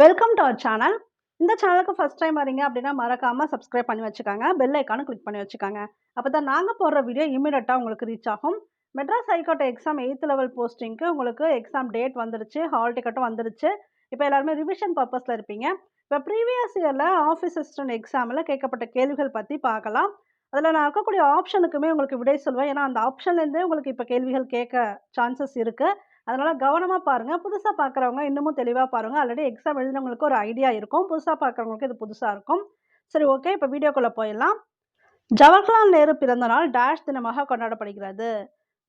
Welcome to our channel. இந்த சேனலுக்கு first time வரீங்க அப்படின்னா மறக்காம சப்ஸ்கிரைப் பண்ணி வச்சுக்கோங்க. பெல் ஐக்கான கிளிக் பண்ணி வச்சுக்கோங்க. அப்பதான் நாங்க போடுற வீடியோ இமிடியேட்டா உங்களுக்கு ரீச் ஆகும். Madras high court exam 8th level போஸ்டிங்க்கு உங்களுக்கு எக்ஸாம் டேட் வந்துருச்சு. ஹால் டிக்கெட்டும் வந்துருச்சு. இப்போ எல்லாருமே ரிவிஷன் பர்பஸ்ல இருப்பீங்க. இப்போ ப்ரீவியஸ் இயர்ல ஆஃபீஸ் அசிஸ்டன்ட் எக்ஸாம்ல கேட்கப்பட்ட கேள்விகள் பத்தி பார்க்கலாம். அதில் நான் இருக்கக்கூடிய ஆப்ஷனுக்குமே உங்களுக்கு விடை சொல்லுவேன். ஏன்னா அந்த ஆப்ஷன்லேருந்தே உங்களுக்கு இப்போ கேள்விகள் கேட்க சான்சஸ் இருக்கு. அதனால கவனமா பாருங்க. புதுசா பார்க்குறவங்க இன்னமும் தெளிவா பாருங்க. ஆல்ரெடி எக்ஸாம் எழுதினவங்களுக்கு ஒரு ஐடியா இருக்கும். புதுசா பார்க்குறவங்களுக்கு இது புதுசா இருக்கும். சரி, ஓகே. இப்ப வீடியோக்குள்ள போயிடலாம். ஜவஹர்லால் நேரு பிறந்த நாள் டேஷ் தினமாக கொண்டாடப்படுகிறது.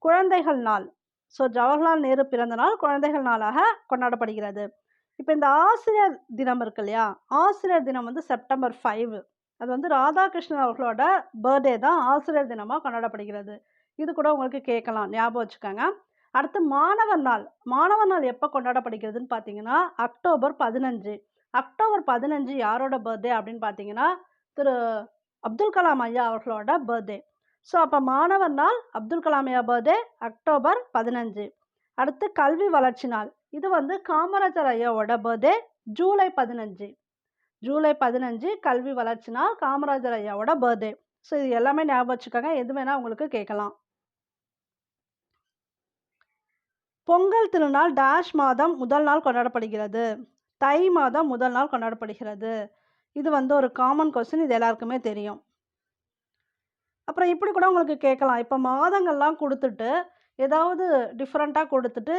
குழந்தைகள் நாள். ஸோ ஜவஹர்லால் நேரு பிறந்த நாள் குழந்தைகள் நாளாக கொண்டாடப்படுகிறது. இப்ப இந்த ஆசிரியர் தினம் இருக்கு இல்லையா? ஆசிரியர் தினம் வந்து செப்டம்பர் 5. அது வந்து ராதாகிருஷ்ணன் அவர்களோட பர்த்டே தான் ஆசிரியர் தினமா கொண்டாடப்படுகிறது. இது கூட உங்களுக்கு கேட்கலாம். ஞாபகம் வச்சுக்கோங்க. அடுத்து மாணவர் நாள். மாணவர் நாள் எப்ப கொண்டாடப்படுகிறதுன்னு பார்த்தீங்கன்னா, அக்டோபர் 15. அக்டோபர் 15 யாரோட பர்த்டே அப்படின்னு பார்த்தீங்கன்னா, திரு அப்துல் கலாம் ஐயா அவர்களோட பர்த்டே. ஸோ அப்ப மாணவர் நாள், அப்துல் கலாம் ஐயா பர்த்டே அக்டோபர் 15. அடுத்து கல்வி வளர்ச்சி நாள். இது வந்து காமராஜர் ஐயாவோட பர்த்டே ஜூலை 15. ஜூலை 15 கல்வி வளர்ச்சி நாள், காமராஜர் ஐயாவோட பர்த்டே. ஸோ இது எல்லாமே ஞாபகம் வச்சுக்கோங்க. எது வேணா உங்களுக்கு கேட்கலாம். பொங்கல் திருநாள் டேஷ் மாதம் முதல் நாள் கொண்டாடப்படுகிறது. தை மாதம் முதல் நாள் கொண்டாடப்படுகிறது. இது வந்து ஒரு காமன் கொஸ்டின். இது எல்லாருக்குமே தெரியும். அப்புறம் இப்படி கூட உங்களுக்கு கேட்கலாம். இப்போ மாதங்கள்லாம் குடுத்துட்டு, ஏதாவது டிஃபரெண்ட்டா குடுத்துட்டு,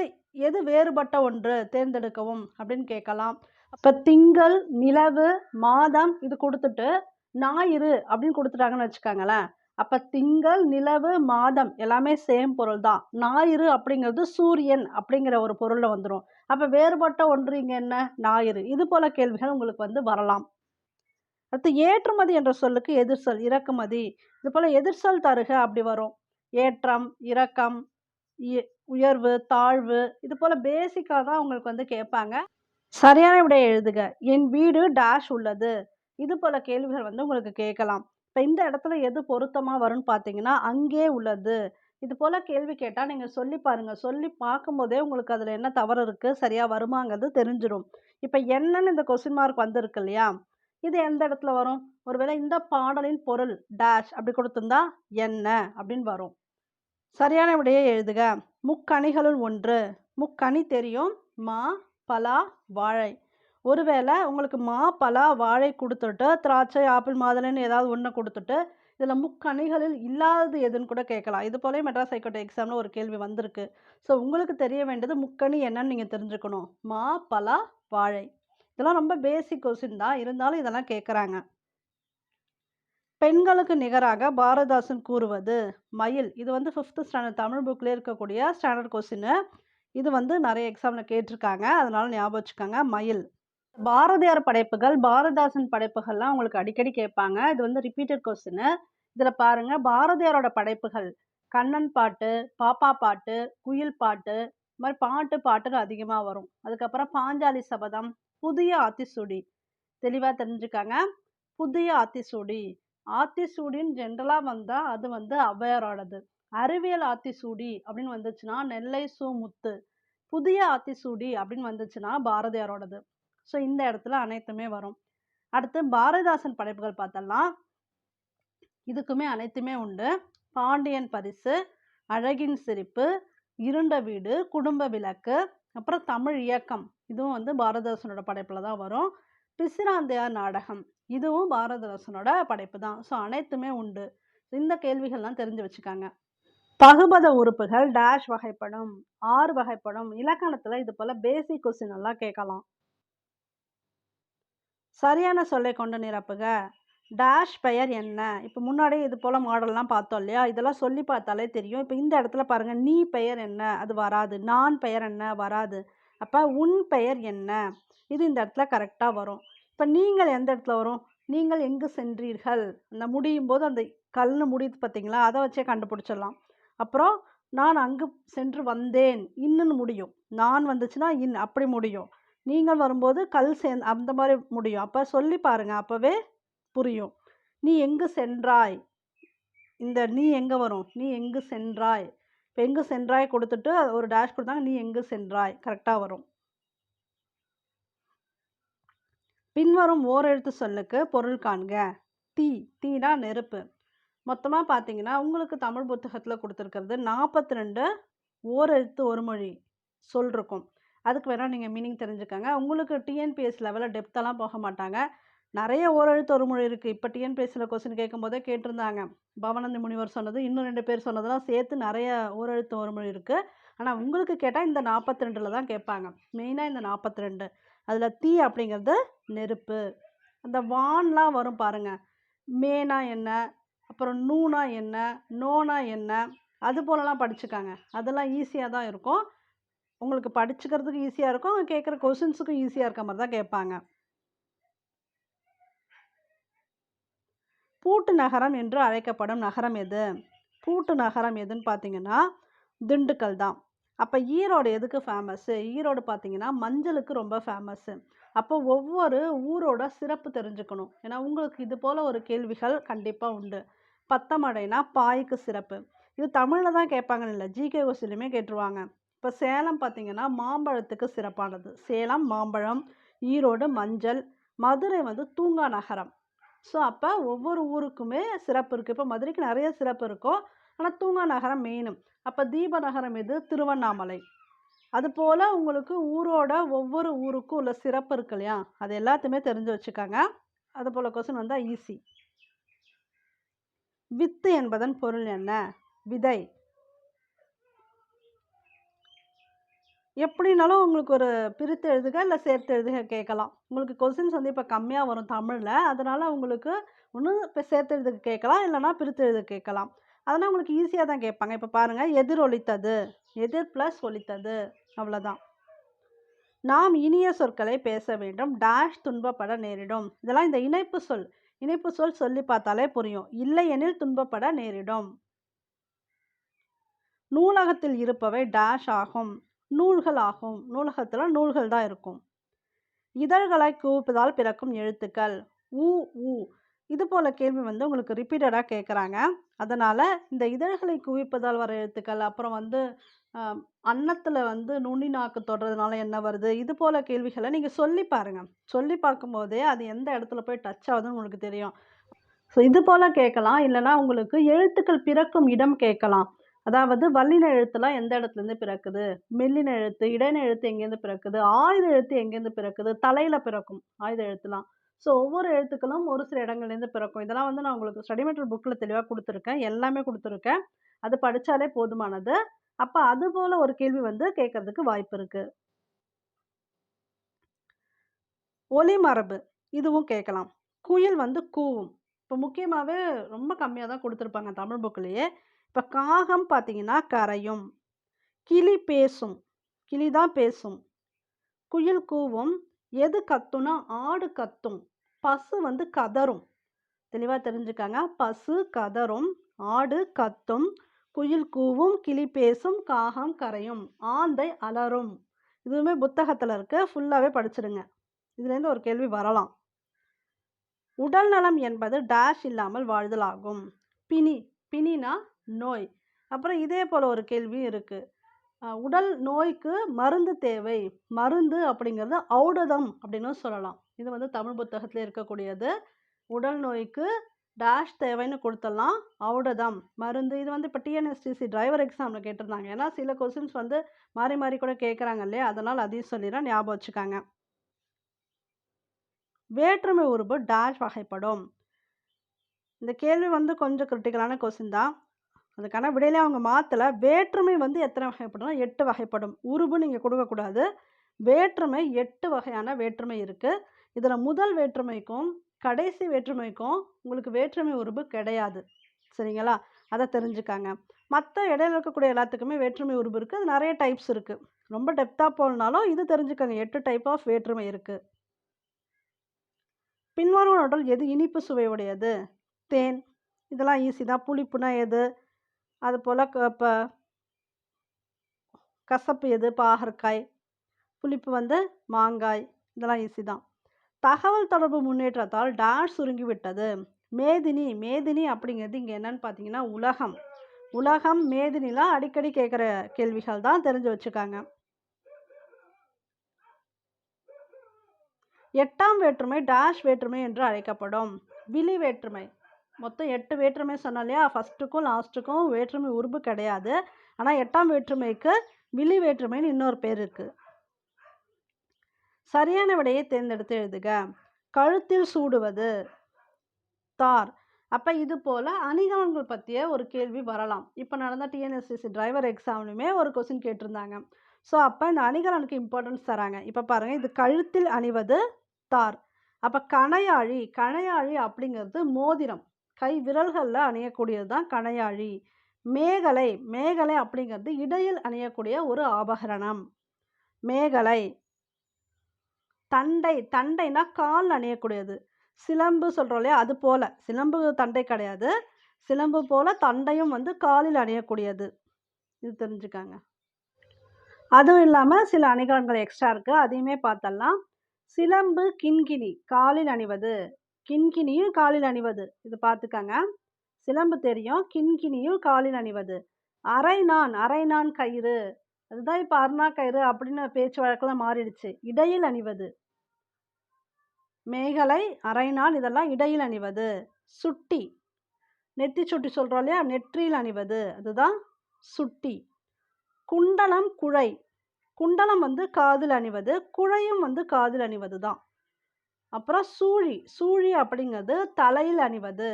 எது வேறுபட்ட ஒன்று தேர்ந்தெடுக்கவும் அப்படின்னு கேட்கலாம். அப்ப திங்கள், நிலவு, மாதம் இது குடுத்துட்டு, ஞாயிறு அப்படின்னு குடுத்துட்டாங்கன்னு வச்சுக்கோங்களேன். அப்ப திங்கள், நிலவு, மாதம் எல்லாமே சேம் பொருள் தான். ஞாயிறு அப்படிங்கிறது சூரியன் அப்படிங்கிற ஒரு பொருள்ல வந்துரும். அப்ப வேறுபட்ட ஒன்று இங்க என்ன? ஞாயிறு. இது போல கேள்விகள் உங்களுக்கு வந்து வரலாம். அடுத்து ஏற்றுமதி என்ற சொல்லுக்கு எதிர்ச்சொல் இறக்குமதி. இது போல எதிர்ச்சொல் தருக அப்படி வரும். ஏற்றம், இறக்கம், உயர்வு, தாழ்வு இது போல பேசிக்கா தான் உங்களுக்கு வந்து கேட்பாங்க. சரியான விடையை எழுதுக. என் வீடு டேஷ் உள்ளது. இது போல கேள்விகள் வந்து உங்களுக்கு கேட்கலாம். இப்ப இந்த இடத்துல எது பொருத்தமா வரும்னு பார்த்தீங்கன்னா, அங்கே உள்ளது. இது போல கேள்வி கேட்டா நீங்க சொல்லி பாருங்க. சொல்லி பார்க்கும்போதே உங்களுக்கு அதுல என்ன தவறு இருக்கு, சரியா வருமாங்கிறது தெரிஞ்சிரும். இப்ப என்னன்னு இந்த கொஸ்டின் மார்க் வந்திருக்கு இல்லையா? இது எந்த இடத்துல வரும்? ஒருவேளை இந்த பாடலின் பொருள் டேஷ் அப்படி கொடுத்திருந்தா என்ன அப்படின்னு வரும். சரியான விடையை எழுதுக. முக்கனிகளுள் ஒன்று. முக்கனி தெரியும். மா, பலா, வாழை. ஒருவேளை உங்களுக்கு மா, பலா, வாழை குடுத்துட்டு, திராட்சை, ஆப்பிள், மாதுளைன்னு ஏதாவது ஒண்ணு குடுத்துட்டு, இதுல முக்கனிகளில் இல்லாதது எதுன்னு கூட கேட்கலாம். இது போலவே மெட்ராஸ் ஹைகோர்ட் எக்ஸாம்ல ஒரு கேள்வி வந்திருக்கு. ஸோ உங்களுக்கு தெரிய வேண்டியது முக்கனி என்னன்னு நீங்க தெரிஞ்சுக்கணும். மா, பலா, வாழை. இதெல்லாம் ரொம்ப பேசிக் கொஸ்டின் தான். இருந்தாலும் இதெல்லாம் கேட்கறாங்க. பெண்களுக்கு நிகராக பாரதிதாசன் கூறுவது மயில். இது வந்து 5th ஸ்டாண்டர்ட் தமிழ் புக்லேயே இருக்கக்கூடிய ஸ்டாண்டர்ட் கொஸ்டின். இது வந்து நிறைய எக்ஸாம்ல கேட்டிருக்காங்க. அதனால ஞாபகம் வச்சுக்கோங்க மயில். பாரதியார் படைப்புகள், பாரதிதாசன் படைப்புகள்லாம் உங்களுக்கு அடிக்கடி கேட்பாங்க. இது வந்து ரிப்பீட்டட் கொஸ்டின். இதுல பாருங்க பாரதியாரோட படைப்புகள் கண்ணன் பாட்டு, பாப்பா பாட்டு, குயில் பாட்டு, இந்த மாதிரி பாட்டு பாட்டுன்னு அதிகமா வரும். அதுக்கப்புறம் பாஞ்சாலி சபதம், புதிய ஆத்திசூடி. தெளிவா தெரிஞ்சுக்காங்க. புதிய ஆத்திசூடி. ஆத்திசூடின்னு ஜென்ரலா வந்தா அது வந்து ஔவையாரோடது. அறிவியல் ஆத்திசூடி அப்படின்னு வந்துச்சுன்னா நெல்லை சு முத்து. புதிய ஆத்திசூடி அப்படின்னு வந்துச்சுன்னா பாரதியாரோடது. ஸோ இந்த இடத்துல அனைத்துமே வரும். அடுத்து பாரதிதாசன் படைப்புகள் பார்த்தலாம். இதுக்குமே அனைத்துமே உண்டு. பாண்டியன் பரிசு, அழகின் சிரிப்பு, இருண்ட வீடு, குடும்ப விளக்கு, அப்புறம் தமிழ் இயக்கம். இதுவும் வந்து பாரதிதாசனோட படைப்புல தான் வரும். பிசிராந்தையார் நாடகம். இதுவும் பாரதிதாசனோட படைப்பு தான். ஸோ அனைத்துமே உண்டு. இந்த கேள்விகள்லாம் தெரிஞ்சு வச்சுக்காங்க. பகுபத உறுப்புகள் டேஷ் வகைப்படும். 6 வகைப்படும். இலக்கணத்துல இது போல பேசிக் கொஸ்டின் எல்லாம் கேட்கலாம். சரியான சொல்லை கொண்டு நிரப்புக. டேஷ் பெயர் என்ன? இப்போ முன்னாடியே இது போல மாடல்லாம் பார்த்தோம் இல்லையா? இதெல்லாம் சொல்லி பார்த்தாலே தெரியும். இப்போ இந்த இடத்துல பாருங்க, நீ பெயர் என்ன? அது வராது. நான் பெயர் என்ன? வராது. அப்ப உன் பெயர் என்ன? இது இந்த இடத்துல கரெக்டா வரும். இப்ப நீங்கள் எந்த இடத்துல வரும்? நீங்கள் எங்கு சென்றீர்கள்? அந்த முடியும் போது அந்த கல்னு முடியுது பார்த்தீங்களா? அதை வச்சே கண்டுபிடிச்சிடலாம். அப்புறம் நான் அங்கு சென்று வந்தேன். இன்னுன்னு முடியும். நான் வந்துச்சுன்னா இன் அப்படி முடியும். நீங்கள் வரும்போது கல் அந்த மாதிரி முடியும். அப்ப சொல்லி பாருங்க. அப்பவே புரியும். நீ எங்கு சென்றாய்? இந்த நீ எங்க வரும்? நீ எங்கு சென்றாய்? இப்ப எங்கு சென்றாய் கொடுத்துட்டு ஒரு டேஷ் கொடுத்தாங்க. நீ எங்கு சென்றாய்? கரெக்டா வரும். பின்வரும் ஓரெழுத்து சொல்லுக்கு பொருள் காண்க. தீ, தீனா நெருப்பு. மொத்தமா பார்த்தீங்கன்னா, உங்களுக்கு தமிழ் புத்தகத்துல குடுத்துருக்கிறது 42 ஓரெழுத்து ஒருமொழி சொல் இருக்கும். அதுக்கு வேணா நீங்க மீனிங் தெரிஞ்சுக்கங்க. உங்களுக்கு டிஎன்பிஎஸ்சி லெவல்ல டெப்த்தெல்லாம் போக மாட்டாங்க. நெறைய ஓரெழுத்து ஒருமொழி இருக்கு. இப்ப டிஎன்பிஎஸ்சில கொஸ்டின் கேட்கும்போதே கேட்டிருந்தாங்க. பவனந்தி முனிவர் சொன்னது, இன்னும் 2 பேர் சொன்னதெல்லாம் சேர்த்து நெறைய ஓரெழுத்து ஒருமொழி இருக்கு. ஆனா உங்களுக்கு கேட்டா இந்த 42ல தான் கேட்பாங்க. மெயினா இந்த 42. அதுல தீ அப்படிங்கிறது நெருப்பு. அந்த வான்லாம் வரும் பாருங்க. மேனா என்ன? அப்புறம் நூனா என்ன? நோனா என்ன? அது போலலாம் படிச்சுக்கங்க. அதெல்லாம் ஈஸியா தான் இருக்கும். உங்களுக்கு படிச்சுக்கிறதுக்கு ஈஸியா இருக்கும். அவங்க கேட்குற கொஸ்டின்ஸுக்கும் ஈஸியா இருக்க மாரி தான் கேட்பாங்க. பூட்டு நகரம் என்று அழைக்கப்படும் நகரம் எது? பூட்டு நகரம் எதுன்னு பார்த்தீங்கன்னா, திண்டுக்கல் தான். அப்ப ஈரோடு எதுக்கு ஃபேமஸு? ஈரோடு பார்த்தீங்கன்னா, மஞ்சளுக்கு ரொம்ப ஃபேமஸு. அப்போ ஒவ்வொரு ஊரோட சிறப்பு தெரிஞ்சுக்கணும். ஏன்னா, உங்களுக்கு இது போல ஒரு கேள்விகள் கண்டிப்பா உண்டு. பத்தமடைனா பாய்க்கு சிறப்பு. இது தமிழ்ல தான் கேட்பாங்கன்னு இல்ல. ஜிகே கொஸ்டின்லயுமே கேட்டுருவாங்க. இப்ப சேலம் பார்த்தீங்கன்னா, மாம்பழத்துக்கு சிறப்பானது. சேலம் மாம்பழம், ஈரோடு மஞ்சள், மதுரை வந்து தூங்கா நகரம். ஸோ, அப்ப ஒவ்வொரு ஊருக்குமே சிறப்பு இருக்கு. இப்ப மதுரைக்கு நெறைய சிறப்பு இருக்கும். ஆனா, தூங்கா நகரம் மெயினு. அப்ப தீப நகரம் எது? திருவண்ணாமலை. அதுபோல உங்களுக்கு ஊரோட ஒவ்வொரு ஊருக்கும் உள்ள சிறப்பு இருக்கு இல்லையா? அது எல்லாத்தையுமே தெரிஞ்சு வச்சுக்கங்க. அதுபோல கொஸ்டின் வந்தா ஈஸி. வித்து என்பதன் பொருள் என்ன? விதை. எப்படினாலும் உங்களுக்கு ஒரு பிரித்து எழுதுக, இல்ல சேர்த்து எழுதுக கேட்கலாம். உங்களுக்கு கொஸ்டின்ஸ் வந்து இப்ப கம்மியா வரும் தமிழ்ல. அதனால உங்களுக்கு ஒண்ணு இப்ப சேர்த்து எழுதுக கேட்கலாம், இல்லன்னா பிரித்து எழுத கேட்கலாம். அதெல்லாம் உங்களுக்கு ஈஸியா தான் கேட்பாங்க. இப்ப பாருங்க, எதிர் ஒலித்தது. எதிர் பிளஸ் ஒலித்தது. அவ்வளோதான். நாம் இனிய சொற்களை பேச வேண்டும். டேஷ் துன்பப்பட நேரிடும். இதெல்லாம் இந்த இணைப்பு சொல். இணைப்பு சொல் சொல்லி பார்த்தாலே புரியும். இல்லையெனில் துன்பப்பட நேரிடும். நூலகத்தில் இருப்பவை டேஷ் ஆகும். நூல்கள் ஆகும். நூலகத்துல நூல்கள் தான் இருக்கும். இதழ்களை குவிப்பதால் பிறக்கும் எழுத்துக்கள். உ, ஊ. இது போல கேள்வி வந்து உங்களுக்கு ரிப்பீட்டடா கேட்குறாங்க. அதனால இந்த இதழ்களை குவிப்பதால் வர எழுத்துக்கள், அப்புறம் வந்து அ அன்னத்துல வந்து நுனி நாக்கு தொடுறதுனால என்ன வருது? இது போல கேள்விகள நீங்க சொல்லி பாருங்க. சொல்லி பார்க்கும்போதே அது எந்த இடத்துல போய் டச் ஆகுதுன்னு உங்களுக்கு தெரியும். ஸோ இது போல கேட்கலாம். இல்லன்னா உங்களுக்கு எழுத்துக்கள் பிறக்கும் இடம் கேட்கலாம். அதாவது வல்லின எழுத்துலாம் எந்த இடத்துலேருந்து பிறக்குது? மெல்லின எழுத்து, இடையின எழுத்து எங்கேருந்து பிறக்குது? ஆயுத எழுத்து எங்கேருந்து பிறக்குது? தலையில பிறக்கும் ஆயுத எழுத்துலாம். ஸோ ஒவ்வொரு எழுத்துக்களும் ஒரு சில இடங்கள்லேருந்து பிறக்கும். இதெல்லாம் வந்து நான் உங்களுக்கு ஸ்டடி மெட்டீரியல் புக்ல தெளிவா குடுத்துருக்கேன். எல்லாமே குடுத்துருக்கேன். அது படிச்சாலே போதுமானது. அப்ப அதுபோல ஒரு கேள்வி வந்து கேட்கறதுக்கு வாய்ப்பு இருக்கு. ஒலி மரபு. இதுவும் கேட்கலாம். குயில் வந்து கூவும். இப்ப முக்கியமாவே ரொம்ப கம்மியா தான் குடுத்துருப்பாங்க தமிழ் புக்லயே. இப்ப காகம் பார்த்தீங்கன்னா கரையும். கிளி பேசும். கிளி தான் பேசும். குயில் கூவும். எது கத்தும்னா ஆடு கத்தும். பசு வந்து கதறும். தெளிவா தெரிஞ்சுக்கங்க. பசு கதறும். ஆடு கத்தும். குயில் கூவும். கிளி பேசும். காகம் கரையும். ஆந்தை அலறும். இதுவுமே புத்தகத்துல இருக்கு. ஃபுல்லாவே படிச்சிடுங்க. இதுலேருந்து ஒரு கேள்வி வரலாம். உடல் நலம் என்பது டேஷ் இல்லாமல் வாழ்தல் ஆகும். பிணி. பிணினா நோய். அப்புறம் இதே போல ஒரு கேள்வி இருக்கு. உடல் நோய்க்கு மருந்து தேவை. மருந்து அப்படிங்கிறது ஔடதம் அப்படின்னு சொல்லலாம். இது வந்து தமிழ் புத்தகத்திலே இருக்கக்கூடியது. உடல் நோய்க்கு டேஷ் தேவைன்னு கொடுத்துடலாம். ஔடதம் மருந்து. இது வந்து இப்போ டிஎன்எஸ்டிசி டிரைவர் எக்ஸாமில் கேட்டிருந்தாங்க. ஏன்னா சில கொஸ்டின்ஸ் வந்து மாறி மாறி கூட கேட்குறாங்க இல்லையா? அதனால் அதையும் சொல்லிடுறேன், ஞாபகம் வச்சுக்காங்க. வேற்றுமை உருபு டேஷ் வகைப்படும். இந்த கேள்வி வந்து கொஞ்சம் கிரிட்டிக்கலான கொஸ்டின் தான். அதுக்கான விடையிலே அவங்க மாத்தல. வேற்றுமை வந்து எத்தனை வகைப்படும்னா 8 வகைப்படும். உருபு நீங்க கொடுக்கக்கூடாது. வேற்றுமை 8 வகையான வேற்றுமை இருக்கு. இதுல முதல் வேற்றுமைக்கும், கடைசி வேற்றுமைக்கும் உங்களுக்கு வேற்றுமை உருபு கிடையாது. சரிங்களா? அத தெரிஞ்சுக்கங்க. மத்த இடையில இருக்கக்கூடிய எல்லாத்துக்குமே வேற்றுமை உருபு இருக்கு. அது நெறைய டைப்ஸ் இருக்கு. ரொம்ப டெப்த்தா போலனாலும் இது தெரிஞ்சுக்கங்க. 8 டைப் ஆஃப் வேற்றுமை இருக்கு. பின்வருவனவற்றுள் எது இனிப்பு சுவை உடையது? தேன். இதெல்லாம் ஈஸி தான். புளிப்புனா எது? அதுபோல கசப்பு எது? பாகற்காய். புளிப்பு வந்து மாங்காய். இதெல்லாம் ஈஸி தான். தகவல் தொடர்பு முன்னேற்றத்தால் டேஷ் சுருங்கிவிட்டது. மேதினி. மேதினி அப்படிங்கிறது இங்க என்னன்னு பார்த்தீங்கன்னா உலகம். உலகம், மேதினிலாம் அடிக்கடி கேட்குற கேள்விகள் தான், தெரிஞ்சு வச்சுக்காங்க. 8ஆம் வேற்றுமை டேஷ் வேற்றுமை என்று அழைக்கப்படும். விளி வேற்றுமை. மொத்தம் 8 வேற்றுமை சொன்னோம் இல்லையா? ஃபர்ஸ்ட்டுக்கும் லாஸ்ட்டுக்கும் வேற்றுமை உருபு கிடையாது. ஆனால் 8ஆம் வேற்றுமைக்கு விளி வேற்றுமைன்னு இன்னொரு பேர் இருக்குது. சரியான விடையை தேர்ந்தெடுத்து எழுதுக. கழுத்தில் சூடுவது தார். அப்போ இது போல் அணிகலன்கள் பற்றிய ஒரு கேள்வி வரலாம். இப்போ நடந்த டிஎன்எஸ்சிசி டிரைவர் எக்ஸாம்லையுமே ஒரு கொஸ்டின் கேட்டிருந்தாங்க. ஸோ அப்போ இந்த அணிகலனுக்கு இம்பார்ட்டன்ஸ் தராங்க. இப்போ பாருங்கள், இது கழுத்தில் அணிவது தார். அப்போ கணையாழி, கணையாழி அப்படிங்கிறது மோதிரம், கை விரல்களில் அணியக்கூடியது தான் கணையாழி. மேகலை, மேகலை அப்படிங்கிறது இடையில் அணியக்கூடிய ஒரு ஆபரணம், மேகலை. தண்டை, தண்டைனா கால் அணியக்கூடியது. சிலம்பு சொல்கிறோம் இல்லையா, அது போல். சிலம்பு தண்டை கிடையாது, சிலம்பு போல் தண்டையும் வந்து காலில் அணியக்கூடியது. இது தெரிஞ்சுக்காங்க. அதுவும் இல்லாமல் சில அணிகலன்கள் எக்ஸ்ட்ரா இருக்குது, அதையுமே பார்த்தலாம். சிலம்பு கிண்கிணி காலில் அணிவது, கிண்கிணியும் காலில் அணிவது, இது பார்த்துக்காங்க. சிலம்பு தெரியும், கிண்கிணியும் காலில் அணிவது. அரைநான், அரைநான் கயிறு, அதுதான் இப்போ அருணா கயிறு அப்படின்னு பேச்சு வழக்கில் மாறிடுச்சு. இடையில் அணிவது. மேகலை, அரைநான் இதெல்லாம் இடையில் அணிவது. சுட்டி, நெத்தி சுட்டி சொல்கிறோம் இல்லையா, நெற்றியில் அணிவது, அதுதான் சுட்டி. குண்டலம், குழை. குண்டலம் வந்து காதில் அணிவது, குழையும் வந்து காதில் அணிவது தான். அப்புறம் சூழி, சூழி அப்படிங்கிறது தலையில் அணிவது,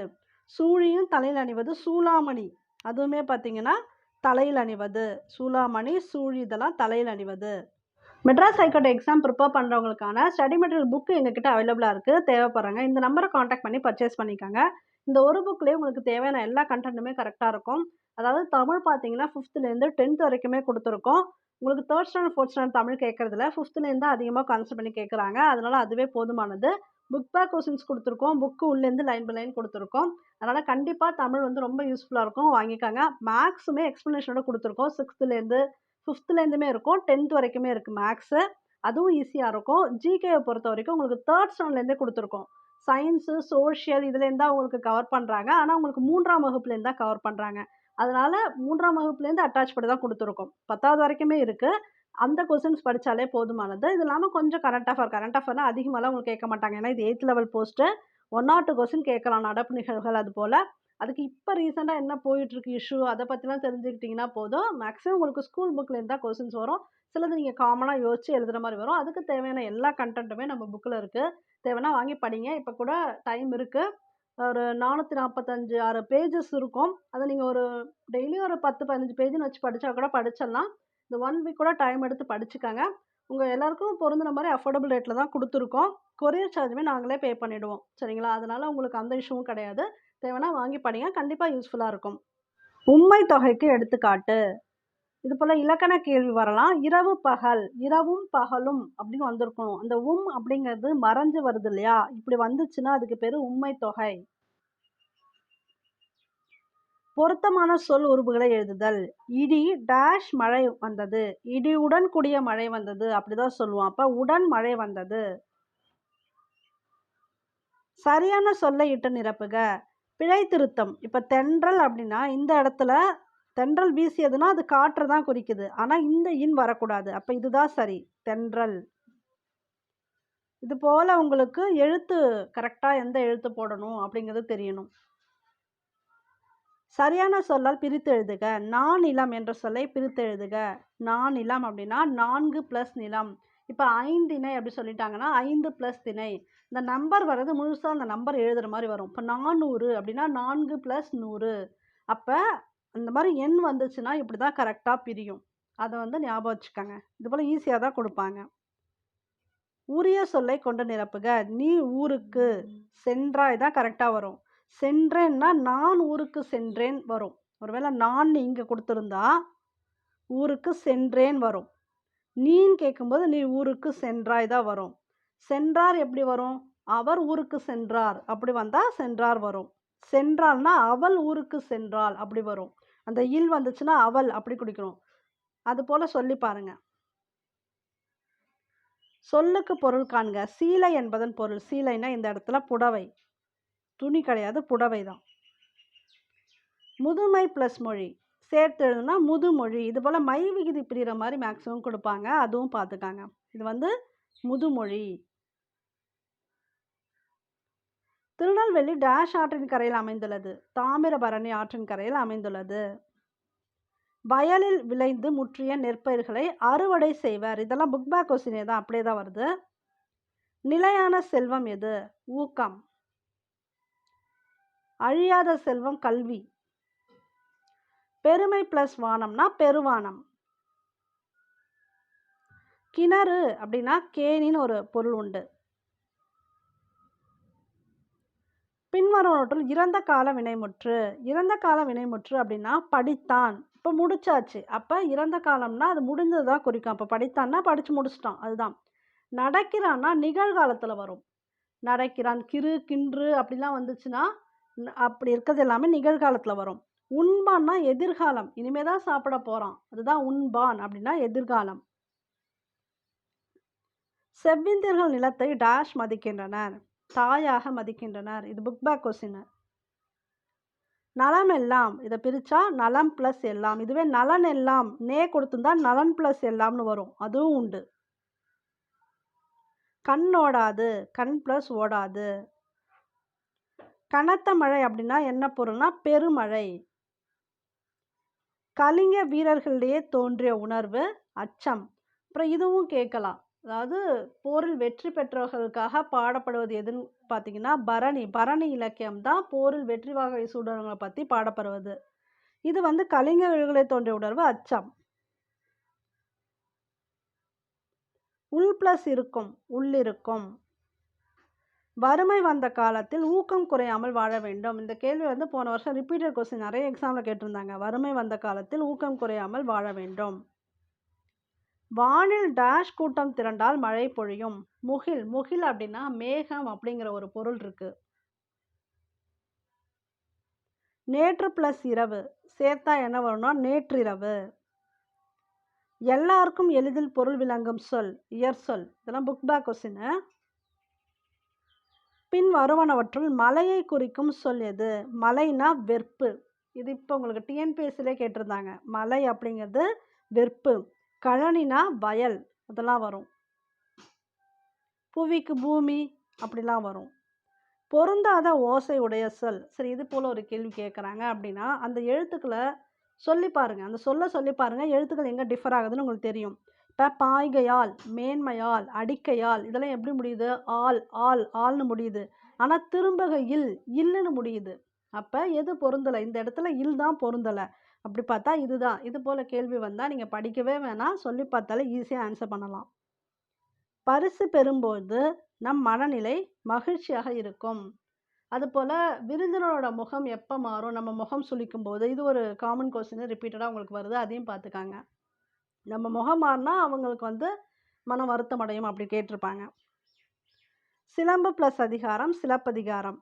சூழியும் தலையில் அணிவது. சூளாமணி, அதுவுமே பார்த்தீங்கன்னா தலையில் அணிவது. சூளாமணி, சூழி இதெல்லாம் தலையில் அணிவது. மெட்ராஸ் ஹைகோர்ட் எக்ஸாம் ப்ரிப்பேர் பண்ணுறவங்களுக்கான ஸ்டடி மெட்டீரியல் புக்கு எங்ககிட்ட அவைலபிளாக இருக்குது. தேவைப்படுறாங்க, இந்த நம்பரை காண்டாக்ட் பண்ணி பர்ச்சேஸ் பண்ணிக்கோங்க. இந்த ஒரு புக்லேயே உங்களுக்கு தேவையான எல்லா கண்டென்ட்டுமே கரெக்டாக இருக்கும். அதாவது தமிழ் பார்த்தீங்கன்னா 5th-லேருந்து 10th வரைக்குமே கொடுத்துருக்கோம். உங்களுக்கு 3rd standard 4th standard Tamil கேட்குறதுல 5th-லேருந்து அதிகமாக கான்செப்ட் பண்ணி கேட்குறாங்க. அதனால் அதுவே போதுமானது. புக் பேக் கொஸ்டின்ஸ் கொடுத்துருக்கோம், புக்கு உள்ளேருந்து லைன் பை லைன் கொடுத்துருக்கோம். அதனால் கண்டிப்பாக தமிழ் வந்து ரொம்ப யூஸ்ஃபுல்லாக இருக்கும், வாங்கிக்கோங்க. மேக்ஸுமே எக்ஸ்ப்ளனேஷனோட கொடுத்துருக்கோம். 6th-லேருந்து 5th-லேருந்துமே இருக்கும், 10th வரைக்குமே இருக்குது மேக்ஸு, அதுவும் ஈஸியாக இருக்கும். ஜிகேவை பொறுத்த வரைக்கும் உங்களுக்கு 3rd ஸ்டாண்டர்ட்லேருந்தே கொடுத்துருக்கோம். சயின்ஸு, சோஷியல் இதுலேருந்து தான் உங்களுக்கு கவர் பண்ணுறாங்க. ஆனால் உங்களுக்கு 3ஆம் வகுப்புலேருந்து தான் கவர் பண்ணுறாங்க. அதனால் 3ஆம் வகுப்புலேருந்து அட்டாச் பண்ணி தான் கொடுத்துருக்கோம். 10வது வரைக்குமே இருக்குது. அந்த கொஸ்டின்ஸ் படித்தாலே போதுமானது. இது இல்லாமல் கொஞ்சம் கரண்ட் அஃபேர்னால் அதிகமாகலாம் உங்களுக்கு கேட்க மாட்டாங்க. ஏன்னா இது 8th level post. 1 or 2 question கேட்கலாம், நடப்பு நிகழ்வுகள் அது போல். அதுக்கு இப்போ ரீசெண்டாக என்ன போயிட்டுருக்கு இஷ்யூ, அதை பற்றிலாம் தெரிஞ்சுக்கிட்டிங்கன்னா போதும். மேக்ஸிமம் உங்களுக்கு ஸ்கூல் புக்லேருந்து தான் கொஸ்டின்ஸ் வரும். சிலது நீங்கள் காமனாக யோசித்து எழுதுகிற மாதிரி வரும். அதுக்கு தேவையான எல்லா கண்டென்ட்டுமே நம்ம புக்கில் இருக்குது. தேவைன்னா வாங்கி படிங்க. இப்போ கூட டைம் இருக்குது. ஒரு 445 6 பேஜஸ் இருக்கும். அதை நீங்கள் ஒரு டெய்லி ஒரு 10-15 பேஜுன்னு வச்சு படித்தா கூட படிச்சிடலாம். இந்த 1 வீக் கூட டைம் எடுத்து படிச்சுக்கோங்க. உங்கள் எல்லாருக்கும் பொருந்தின மாதிரி அஃபோர்டபுள் ரேட்டில் தான் கொடுத்துருக்கோம். கொரியர் சார்ஜுமே நாங்களே பே பண்ணிவிடுவோம், சரிங்களா? அதனால் உங்களுக்கு அந்த இஷ்யூவும் கிடையாது. தேவைன்னா வாங்கி படிங்க, கண்டிப்பாக யூஸ்ஃபுல்லாக இருக்கும். உண்மை தொகைக்கு எடுத்துக்காட்டு. இது போல் இலக்கண கேள்வி வரலாம். இரவு பகல், இரவும் பகலும் அப்படின்னு வந்திருக்கணும். அந்த அப்படிங்கிறது மறைஞ்சு வருது இல்லையா, இப்படி வந்துச்சுன்னா அதுக்கு பேர் உண்மை தொகை. பொருத்தமான சொல் உருபுகளை எழுதுதல். இடி டேஷ் மழை வந்தது, இடியுடன் கூடிய மழை வந்தது அப்படிதான் சொல்லுவோம். அப்ப உடன் மழை வந்தது. சரியான சொல்லை இட்டு நிரப்புக. பிழை திருத்தம். இப்ப தென்றல் அப்படின்னா இந்த இடத்துல தென்றல் வீசியதுன்னா அது காற்றை தான் குறிக்குது. ஆனா இந்த இன் வரக்கூடாது. அப்ப இதுதான் சரி, தென்றல். இது போல உங்களுக்கு எழுத்து கரெக்டா எந்த எழுத்து போடணும் அப்படிங்கிறது தெரியணும். சரியான சொல்லால் பிரித்து எழுதுக. நானிலம் என்ற சொல்லை பிரித்து எழுதுக. நானிலம் அப்படின்னா 4 + நிலம். இப்போ 5 திணை அப்படி சொல்லிட்டாங்கன்னா 5 + திணை. இந்த நம்பர் வர்றது முழுசாக அந்த நம்பர் எழுதுகிற மாதிரி வரும். இப்போ 400 அப்படின்னா 4 + 100. அப்போ அந்த மாதிரி எண் வந்துச்சுன்னா இப்படி தான் கரெக்டாக பிரியும். அதை வந்து ஞாபகம் வச்சுக்கோங்க. இது போல் ஈஸியாக தான் கொடுப்பாங்க. உரிய சொல்லை கொண்டு நிரப்புக. நீ ஊருக்கு சென்றாய் தான் கரெக்டாக வரும். சென்றேன்னா நான் ஊருக்கு சென்றேன் வரும். ஒருவேளை நான் இங்கே கொடுத்துருந்தா ஊருக்கு சென்றேன் வரும். நீன்னு கேட்கும்போது நீ ஊருக்கு சென்றாய் தான் வரும். சென்றார் எப்படி வரும்? அவர் ஊருக்கு சென்றார் அப்படி வந்தால் சென்றார் வரும். சென்றாள்னா அவள் ஊருக்கு சென்றாள் அப்படி வரும். அந்த இல் வந்துச்சுன்னா அவள் அப்படி குடிக்கணும். அது போல் சொல்லி பாருங்க. சொல்லுக்கு பொருள் காண்க. சீலை என்பதன் பொருள். சீலைன்னா இந்த இடத்துல புடவை, துணி கிடையாது, புடவை தான். முதுமை + மொழி சேர்த்து எழுதுனா முதுமொழி. இது போல் மை விகுதி பிரிகிற மாதிரி மேக்ஸிமம் கொடுப்பாங்க, அதுவும் பார்த்துக்காங்க. இது வந்து முதுமொழி. திருநெல்வேலி டேஷ் ஆற்றின் கரையில் அமைந்துள்ளது. தாமிரபரணி ஆற்றின் கரையில் அமைந்துள்ளது. வயலில் விளைந்து முற்றிய நெற்பயிர்களை அறுவடை செய்வர். இதெல்லாம் புக் பேக் கொஸ்டினே தான், அப்படியே தான் வருது. நிலையான செல்வம் எது? ஊக்கம். அழியாத செல்வம் கல்வி. பெருமை பிளஸ் வானம்னா பெருவானம். கிணறு அப்படின்னா கேணின்னு ஒரு பொருள் உண்டு. பின்வருவனவற்றுள் இறந்த கால வினைமுற்று. இறந்த கால வினைமுற்று அப்படின்னா படித்தான். இப்போ முடிச்சாச்சு. அப்போ இறந்த காலம்னா அது முடிந்தது தான் குறிக்கும். அப்போ படித்தான்னா படித்து முடிச்சிட்டான், அதுதான். நடக்கிறான்னா நிகழ்காலத்தில் வரும். நடக்கிறான், கிறு கின்று அப்படிலாம் வந்துச்சுன்னா அப்படி இருக்கிறது எல்லாமே நிகழ்காலத்தில் வரும். உண்பான்னா எதிர்காலம், இனிமே தான் சாப்பிட போகிறான், அதுதான் உண்பான் அப்படின்னா எதிர்காலம். செவ்விந்தியர்கள் நிலத்தை டேஷ் மதிக்கின்றனர். தாயாக மதிக்கின்றனர். இது புக் பேக் கொஸ்டின். நலம் எல்லாம், இதை பிரித்தா நலம் ப்ளஸ் எல்லாம். இதுவே நலன் எல்லாம் நே கொடுத்துருந்தா நலன் ப்ளஸ் எல்லாம்னு வரும், அதுவும் உண்டு. கண் ஓடாது, கண் ப்ளஸ் ஓடாது. கனத்த மழை அப்படின்னா என்ன பொருள்னா பெருமழை. கலிங்க வீரர்களிடையே தோன்றிய உணர்வு அச்சம். அப்புறம் இதுவும் கேட்கலாம், அதாவது போரில் வெற்றி பெற்றவர்களுக்காக பாடப்படுவது எதுன்னு பார்த்தீங்கன்னா பரணி. பரணி இலக்கியம் தான் போரில் வெற்றி வாகை சூடர்களை பற்றி பாடப்படுவது. இது வந்து கலிங்க வீரர்களிடையே தோன்றிய உணர்வு அச்சம். உள் பிளஸ் இருக்கும், உள்ளிருக்கும். வறுமை வந்த காலத்தில் ஊக்கம் குறையாமல் வாழ வேண்டும். இந்த கேள்வி வந்து போன வருஷம் ரிப்பீட்டட் கொஸ்டின் நிறைய எக்ஸாமில் கேட்டிருந்தாங்க. வறுமை வந்த காலத்தில் ஊக்கம் குறையாமல் வாழ வேண்டும். வானில் டேஷ் கூட்டம் திரண்டால் மழை பொழியும். முகில். முகில் அப்படின்னா மேகம் அப்படிங்கிற ஒரு பொருள் இருக்கு. நேற்று பிளஸ் இரவு சேர்த்தா என்ன வரும்னா நேற்றிரவு. எல்லாருக்கும் எளிதில் பொருள் விளங்கும் சொல் இயற் சொல். இதெல்லாம் புக் பேக் கொஸ்டின். பின் வருவனவற்றுள் மலையை குறிக்கும் சொல் எது? மலைனா வெறுப்பு. இது இப்போ உங்களுக்கு டிஎன்பிஎஸ்சிலே கேட்டிருந்தாங்க. மலை அப்படிங்கிறது வெறுப்பு. கழனினா வயல், அதெல்லாம் வரும். புவிக்கு பூமி அப்படிலாம் வரும். பொருந்தாத ஓசை உடைய சொல். சரி, இது போல் ஒரு கேள்வி கேட்குறாங்க அப்படின்னா அந்த எழுத்துக்களை சொல்லி பாருங்கள். அந்த சொல்லி பாருங்கள், எழுத்துக்கள் எங்கே டிஃபர் ஆகுதுன்னு உங்களுக்கு தெரியும். இப்போ பாய்கையால், மேன்மையால், அடிக்கையால் இதெல்லாம் எப்படி முடியுது? ஆல் ஆல் ஆல்னு முடியுது. ஆனால் திரும்பக இல் இல்லுன்னு முடியுது. அப்போ எது பொருந்தலை? இந்த இடத்துல இல் தான் பொருந்தலை. அப்படி பார்த்தா இதுதான். இது போல் கேள்வி வந்தால் நீங்கள் படிக்கவே வேணாம், சொல்லி பார்த்தாலே ஈஸியாக ஆன்சர் பண்ணலாம். பரிசு பெறும்போது நம் மனநிலை மகிழ்ச்சியாக இருக்கும். அதுபோல் விருந்தினரோட முகம் எப்போ மாறும்? நம்ம முகம் சுளிக்கும் போது. இது ஒரு காமன் கொஸ்டின் ரிப்பீட்டடாக உங்களுக்கு வருது, அதையும் பார்த்துக்காங்க. நம்ம முகம் மாறினா அவங்களுக்கு வந்து மன வருத்தம் அடையும் அப்படி கேட்டிருப்பாங்க. சிலம்பு ப்ளஸ் அதிகாரம் சிலப்பதிகாரம்.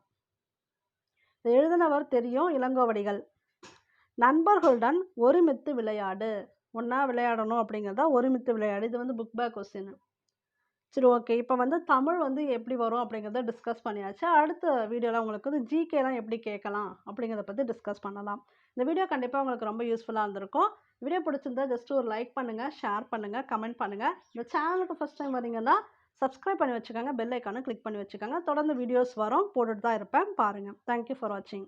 இதை எழுதினவர் தெரியும், இளங்கோவடிகள். நண்பர்களுடன் ஒருமித்து விளையாடு. ஒன்றா விளையாடணும் அப்படிங்கிறதா ஒருமித்து விளையாடு. இது வந்து புக் பேக் கொஸ்டின். சரி, ஓகே. இப்போ வந்து தமிழ் வந்து எப்படி வரும் அப்படிங்கிறத டிஸ்கஸ் பண்ணியாச்சு. அடுத்த வீடியோவில் உங்களுக்கு வந்து ஜிகேலாம் எப்படி கேட்கலாம் அப்படிங்கிறத பற்றி டிஸ்கஸ் பண்ணலாம். இந்த வீடியோ கண்டிப்பாக உங்களுக்கு ரொம்ப யூஸ்ஃபுல்லாக இருந்திருக்கும். வீடியோ பிடிச்சிருந்தா ஜஸ்ட் ஒரு லைக் பண்ணுங்கள், ஷேர் பண்ணுங்கள், கமெண்ட் பண்ணுங்கள். இந்த சேனலுக்கு ஃபஸ்ட் டைம் வரீங்கன்னா சப்ஸ்கிரைப் பண்ணி வச்சுக்கோங்க, பெல் ஐக்கானை கிளிக் பண்ணி வச்சுக்கோங்க. தொடர்ந்து வீடியோஸ் வரும், போட்டுட்டு தான் இருப்பேன், பாருங்கள். தேங்க்யூ ஃபார் வாட்சிங்.